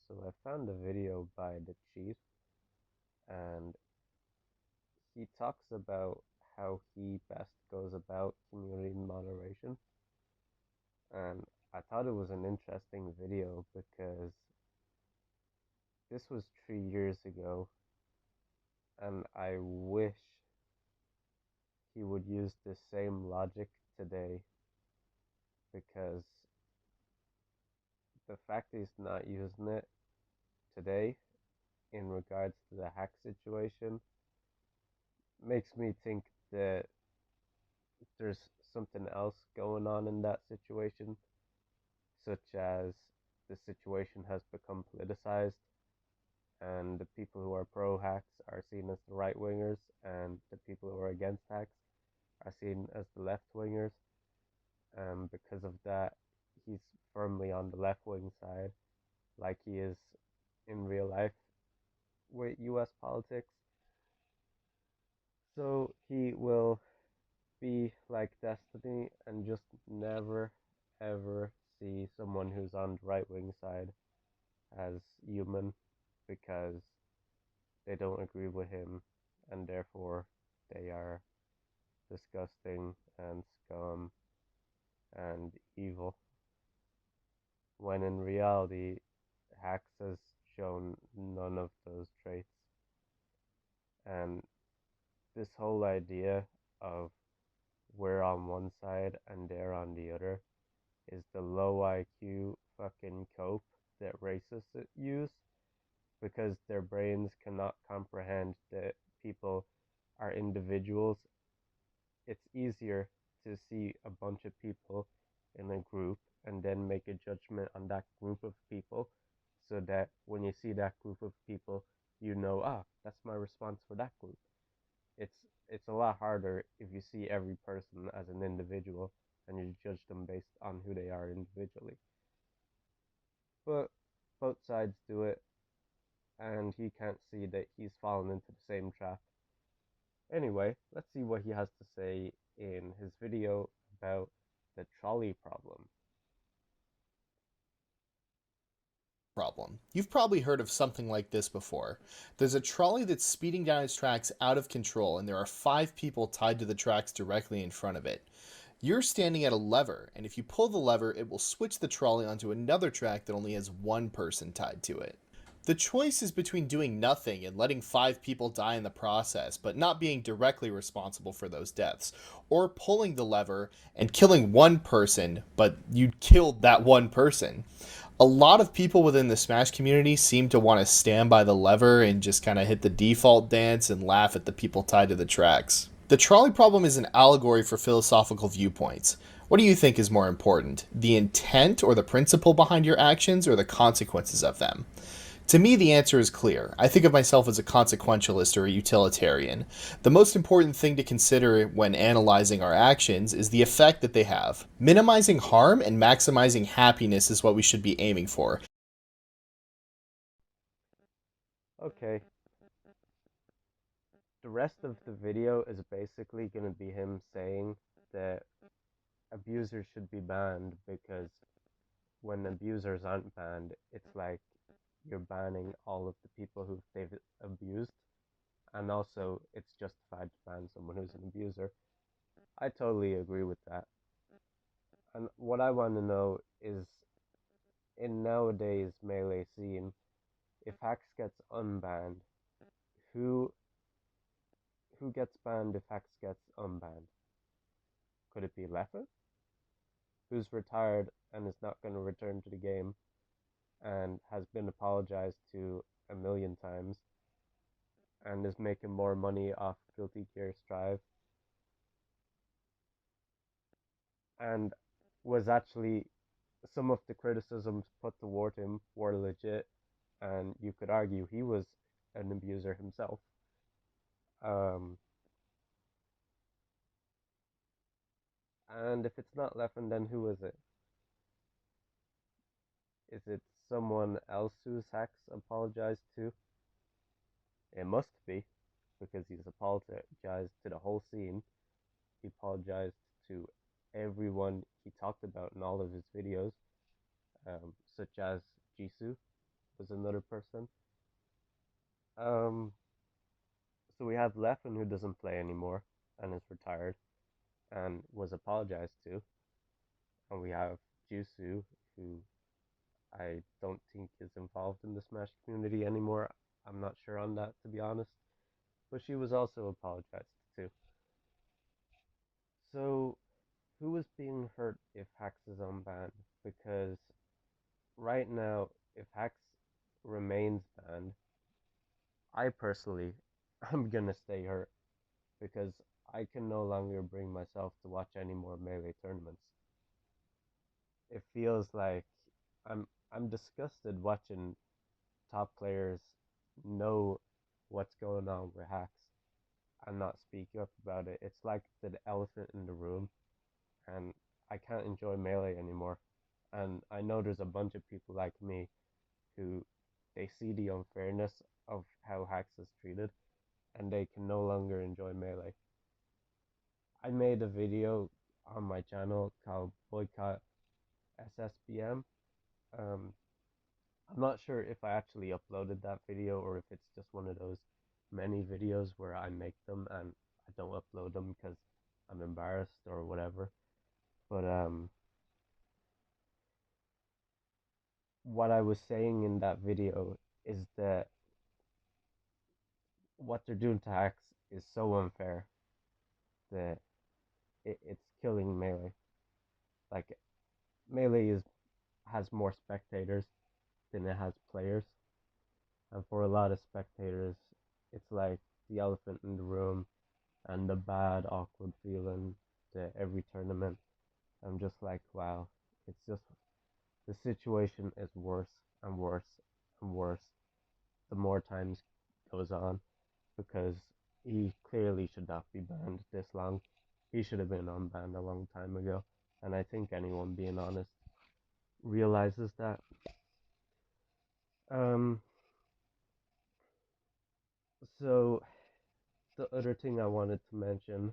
So I found a video by the chief, and he talks about how he best goes about community moderation. And I thought it was an interesting video because this was 3 years ago, and I wish he would use the same logic today because the fact he's not using it today in regards to the hack situation makes me think that there's something else going on in that situation, such as the situation has become politicized and the people who are pro hacks are seen as the right wingers and the people who are against hacks are seen as the left wingers. And because of that, he's firmly on the left wing side, like he is in real life with US politics. So he will be like Destiny and just never ever see someone who's on the right wing side as human because they don't agree with him and therefore they are disgusting and scum and evil. When in reality, Hax has shown none of those traits. And this whole idea of we're on one side and they're on the other is the low IQ fucking cope that racists use because their brains cannot comprehend that people are individuals. It's easier to see a bunch of people in a group and then make a judgment on that group of people so that when you see that group of people, you know, that's my response for that group. It's it's a lot harder if you see every person as an individual and you judge them based on who they are individually. But both sides do it, and he can't see that he's fallen into the same trap. Anyway, let's see what he has to say in his video about the trolley problem. Problem. You've probably heard of something like this before. There's a trolley that's speeding down its tracks out of control, and there are 5 people tied to the tracks directly in front of it. You're standing at a lever, and if you pull the lever, it will switch the trolley onto another track that only has one person tied to it. The choice is between doing nothing and letting 5 people die in the process, but not being directly responsible for those deaths, or pulling the lever and killing one person, but you killed that one person. A lot of people within the Smash community seem to want to stand by the lever and just kind of hit the default dance and laugh at the people tied to the tracks. The trolley problem is an allegory for philosophical viewpoints. What do you think is more important, the intent or the principle behind your actions or the consequences of them? To me, the answer is clear. I think of myself as a consequentialist or a utilitarian. The most important thing to consider when analyzing our actions is the effect that they have. Minimizing harm and maximizing happiness is what we should be aiming for. Okay, the rest of the video is basically going to be him saying that abusers should be banned because when abusers aren't banned, it's like you're banning all of the people who they've abused, and also it's justified to ban someone who's an abuser. I totally agree with that. And what I want to know is in nowadays melee scene, if Hax gets unbanned, who who gets banned if Hax gets unbanned? Could it be Leffa, who's retired and is not going to return to the game and has been apologized to a million times and is making more money off Guilty Gear Strive and was actually some of the criticisms put toward him were legit, and you could argue he was an abuser himself. Um, and if it's not Leffen, then who is it? Is it someone else who's Hacks apologized to? It must be, because he's apologized to the whole scene. He apologized to everyone he talked about in all of his videos, such as Jisoo. was another person. Um, so we have Leffen who doesn't play anymore and is retired and was apologized to, and we have Jusu who I don't think is involved in the Smash community anymore. I'm not sure on that, to be honest, but she was also apologized to. So who is being hurt if Hax is unbanned? Because right now, if Hax remains banned, I personally I'm gonna stay hurt because I can no longer bring myself to watch any more melee tournaments. It feels like I'm disgusted watching top players know what's going on with Hacks and not speak up about it. It's like the elephant in the room, and I can't enjoy melee anymore. And I know there's a bunch of people like me who they see the unfairness of how Hacks is treated, and they can no longer enjoy melee. I made a video on my channel called Boycott SSBM. Um, I'm not sure if I actually uploaded that video or if it's just one of those many videos where I make them and I don't upload them because I'm embarrassed or whatever. But what I was saying in that video is that what they're doing to Hacks is so unfair that it's killing melee. Like melee is has more spectators than it has players, and for a lot of spectators, it's like the elephant in the room and the bad, awkward feeling to every tournament. I'm just like, wow, it's just the situation is worse and worse and worse the more times goes on because he clearly should not be banned this long. He should have been unbanned a long time ago. And I think anyone being honest realizes that. Um, so the other thing I wanted to mention,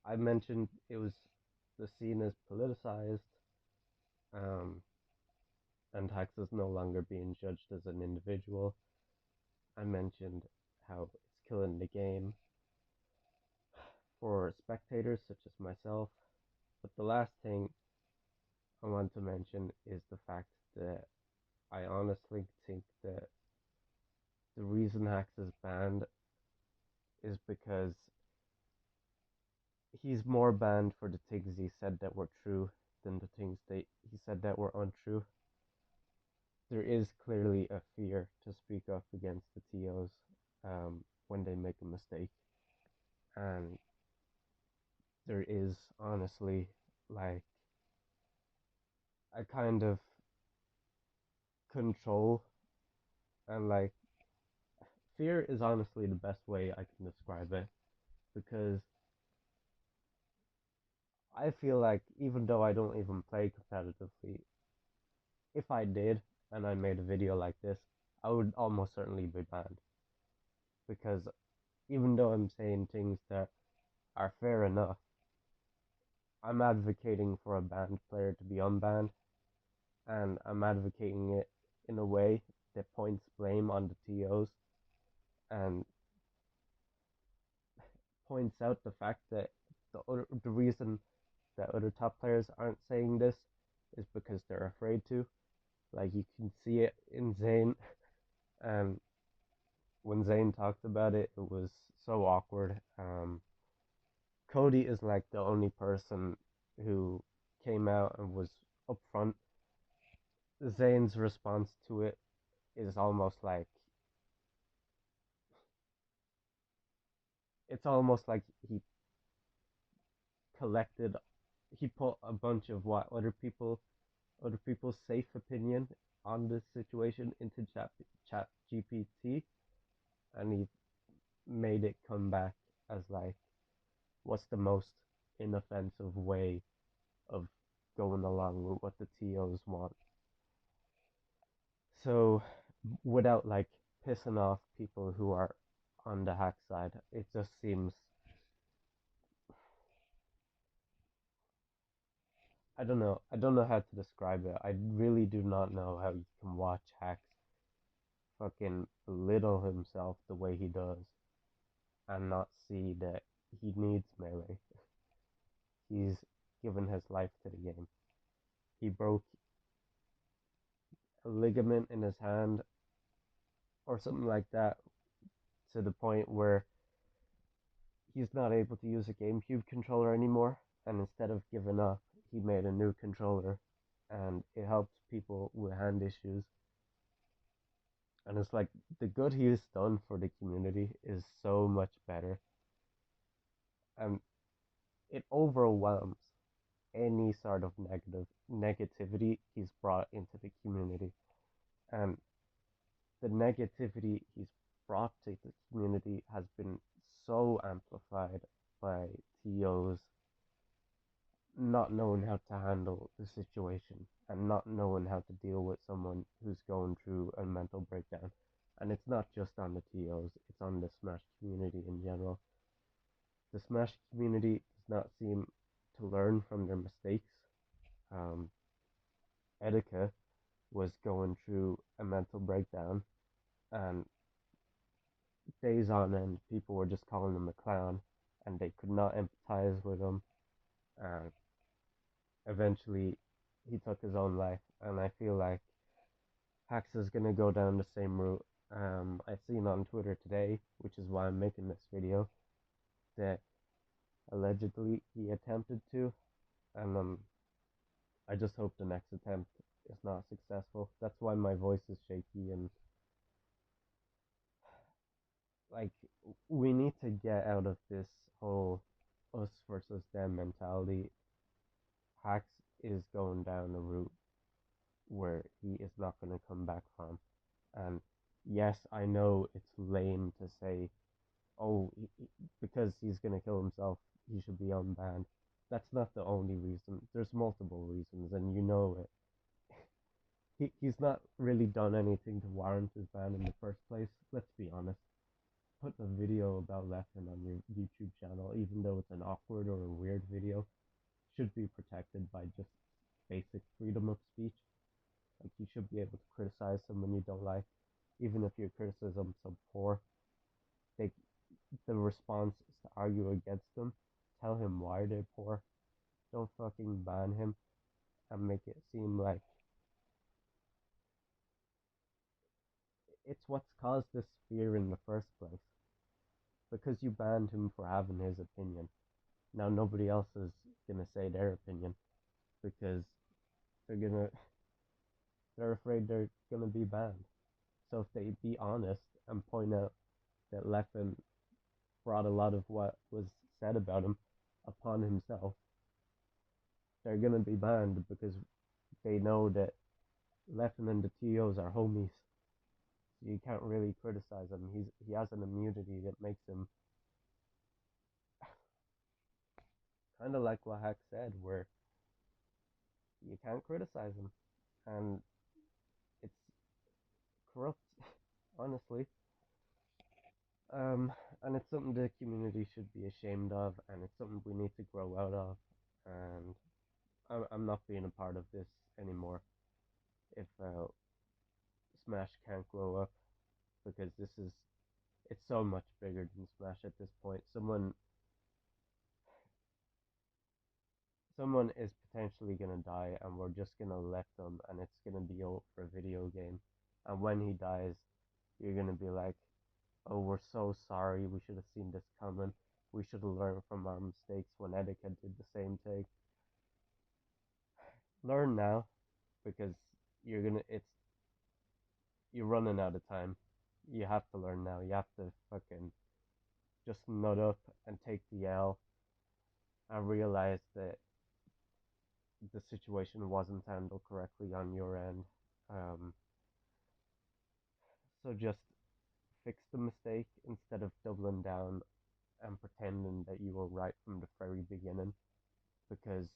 I mentioned it was the scene is politicized, um, and Hax is no longer being judged as an individual. I mentioned how it's killing the game for spectators such as myself. But the last thing I want to mention is the fact that I honestly think that the reason Hax is banned is because he's more banned for the things he said that were true than the things that he said that were untrue. There is clearly a fear to speak up against the TOs when they make a mistake, and there is honestly like a kind of control and like fear is honestly the best way I can describe it because I feel like even though I don't even play competitively, if I did and I made a video like this, I would almost certainly be banned because even though I'm saying things that are fair enough, I'm advocating for a banned player to be unbanned and I'm advocating it in a way that points blame on the TOs and points out the fact that the reason that other top players aren't saying this is because they're afraid to. Like you can see it in Zayn, and when Zayn talked about it, it was so awkward. Cody is like the only person who came out and was upfront. Zayn's response to it is almost like it's almost like collected he put a bunch of what other people's safe opinion on this situation into chat GPT, and he made it come back as like what's the most inoffensive way of going along with what the TOs want. So without like pissing off people who are on the hack side, it just seems I don't know. I don't know how to describe it. I really do not know how you can watch Hacks fucking belittle himself the way he does and not see that he needs melee. He's given his life to the game. He broke a ligament in his hand or something like that to the point where he's not able to use a GameCube controller anymore. And instead of giving up, he made a new controller and it helps people with hand issues. And it's like the good he has done for the community is so much better. And it overwhelms any sort of negativity he's brought into the community. And the negativity he's brought to the community has been so amplified by TOs not knowing how to handle the situation and not knowing how to deal with someone who's going through a mental breakdown. And it's not just on the TOs, it's on the Smash community in general. The Smash community does not seem to learn from their mistakes. Um, Etika was going through a mental breakdown, and days on end, people were just calling him a clown, and they could not empathize with him. And eventually, he took his own life, and I feel like Pax is gonna go down the same route. I seen on Twitter today, which is why I'm making this video, that allegedly he attempted to, and I just hope the next attempt is not successful. That's why my voice is shaky and like we need to get out of this whole us versus them mentality. Hax is going down a route where he is not going to come back from. And yes, I know it's lame to say, oh, because he's going to kill himself, he should be unbanned. That's not the only reason. There's multiple reasons, and you know it. He's not really done anything to warrant his ban in the first place. Let's be honest. Putting a video about Leffen on your YouTube channel, even though it's an awkward or a weird video, should be protected by just basic freedom of speech. Like you should be able to criticize someone you don't like, even if your criticism's so poor. They, the response is to argue against them, tell him why they're poor. Don't fucking ban him and make it seem like it's what's caused this fear in the first place. Because you banned him for having his opinion. Now nobody else is gonna say their opinion because they're gonna they're afraid they're gonna be banned. So if they be honest and point out that Leffen brought a lot of what was said about him upon himself, they're gonna be banned because they know that Leffen and the TOs are homies. So you can't really criticize him. He has an immunity that makes him kind of like what Hack said, where you can't criticize him, and it's corrupt, honestly. Um, and it's something the community should be ashamed of, and it's something we need to grow out of. And I'm not being a part of this anymore. If Smash can't grow up, because this is it's so much bigger than Smash at this point. Someone is potentially gonna die, and we're just gonna let them, and it's gonna be over a video game. And when he dies, you're gonna be like, oh, we're so sorry. We should have seen this coming. We should have learned from our mistakes when Etiquette did the same thing. Learn now, because you're running out of time. You have to learn now. You have to fucking just nut up and take the L and realize that the situation wasn't handled correctly on your end. Um, so just fix the mistake instead of doubling down and pretending that you were right from the very beginning, because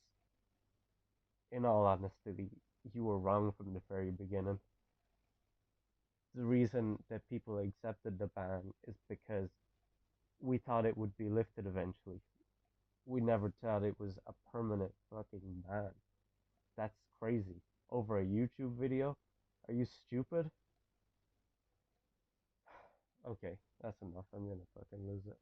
in all honesty, you were wrong from the very beginning. The reason that people accepted the ban is because we thought it would be lifted eventually. We never thought it was a permanent fucking ban. That's crazy. Over a YouTube video? Are you stupid? Okay, that's enough. I'm gonna fucking lose it.